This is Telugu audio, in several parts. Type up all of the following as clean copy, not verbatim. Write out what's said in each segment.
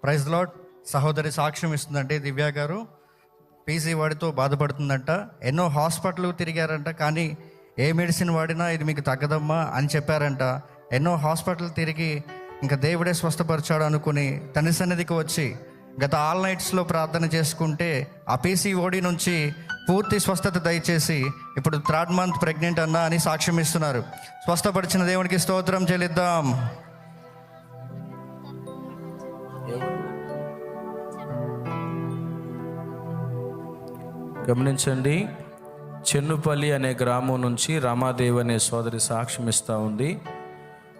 Praise lord. సహోదరి సాక్ష్యం ఇస్తుందంటే దివ్య గారు పీసీ వాడితో బాధపడుతుందంట. ఎన్నో హాస్పిటల్ తిరిగారంట, కానీ ఏ మెడిసిన్ వాడినా ఇది మీకు తగ్గదమ్మా అని చెప్పారంట. ఎన్నో హాస్పిటల్ తిరిగి ఇంకా దేవుడే స్వస్థపరిచాడు అనుకుని తండ్రి సన్నిధికి వచ్చి గత ఆల్ నైట్స్లో ప్రార్థన చేసుకుంటే ఆ పీసీఓడి నుంచి పూర్తి స్వస్థత దయచేసి ఇప్పుడు 3rd month ప్రెగ్నెంట్ అన్నా అని సాక్ష్యం ఇస్తున్నారు. స్వస్థపరిచిన దేవునికి స్తోత్రం చెల్లిద్దాం. గమనించండి, చెన్నుపల్లి అనే గ్రామం నుంచి రమాదేవి అనే సోదరి సాక్ష్యం ఇస్తూ ఉంది.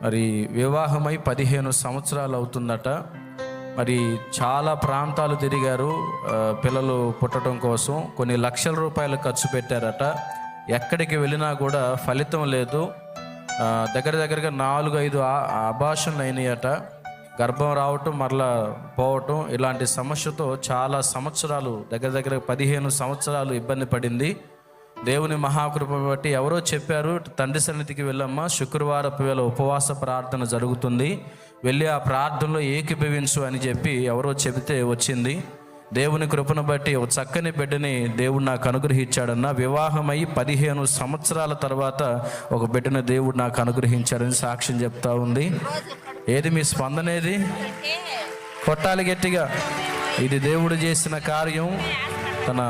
మరి వివాహమై 15 సంవత్సరాలు అవుతుందట. మరి చాలా ప్రాంతాలు తిరిగారు పిల్లలు పుట్టడం కోసం. కొన్ని లక్షల రూపాయలు ఖర్చు పెట్టారట. ఎక్కడికి వెళ్ళినా కూడా ఫలితం లేదు. దగ్గరగా 4-5 అబార్షన్లు అయినాయట. గర్భం రావటం మరలా పోవటం, ఇలాంటి సమస్యతో చాలా సంవత్సరాలు దగ్గర 15 సంవత్సరాలు ఇబ్బంది పడింది. దేవుని మహాకృప బట్టి ఎవరో చెప్పారు, తండ్రి సన్నిధికి వెళ్ళమ్మా, శుక్రవారపు వేళ ఉపవాస ప్రార్థన జరుగుతుంది, వెళ్ళి ఆ ప్రార్థనలో ఏకీభవించు అని చెప్పి ఎవరో చెబితే వచ్చింది. దేవుని కృపను బట్టి ఒక చక్కని బిడ్డని దేవుడు నాకు అనుగ్రహించాడన్న. వివాహమై 15 సంవత్సరాల తర్వాత ఒక బిడ్డను దేవుడు నాకు అనుగ్రహించాడని సాక్ష్యం చెప్తా ఉంది. ఏది మీ స్పందన? ఏది కొట్టాలి గట్టిగా. ఇది దేవుడు చేసిన కార్యం. తన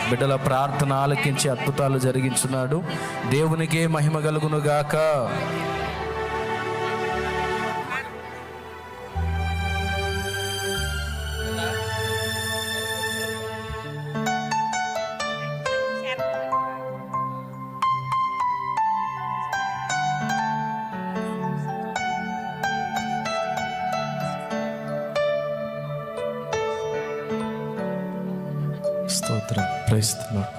బిడ్డల ప్రార్థన ఆలకించి అద్భుతాలు జరిగించున్నాడు. దేవునికే మహిమ కలుగును గాక. స్తోత్రం. Praise the lord.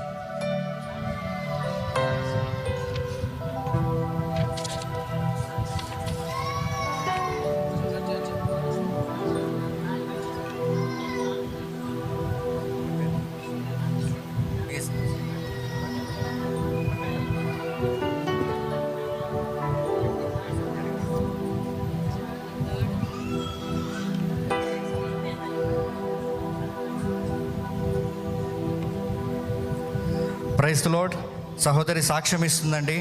Praise the lord. సహోదరి సాక్ష్యం ఇస్తుందండి.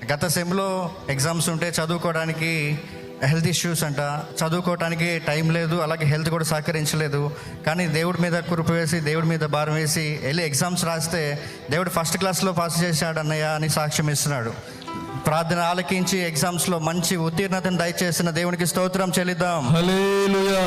గత సెమ్లో ఎగ్జామ్స్ ఉంటే చదువుకోవడానికి హెల్త్ ఇష్యూస్ అంట, చదువుకోవడానికి టైం లేదు, అలాగే హెల్త్ కూడా సహకరించలేదు. కానీ దేవుడి మీద కృప వేసి, దేవుడి మీద భారం వేసి వెళ్ళి ఎగ్జామ్స్ రాస్తే దేవుడు 1st క్లాస్లో పాస్ చేశాడు అన్నయ్య అని సాక్ష్యం ఇస్తున్నాడు. ప్రార్థన ఆలకించి ఎగ్జామ్స్లో మంచి ఉత్తీర్ణతను దయచేసిన దేవునికి స్తోత్రం చెల్లిద్దాం. హల్లెలూయా.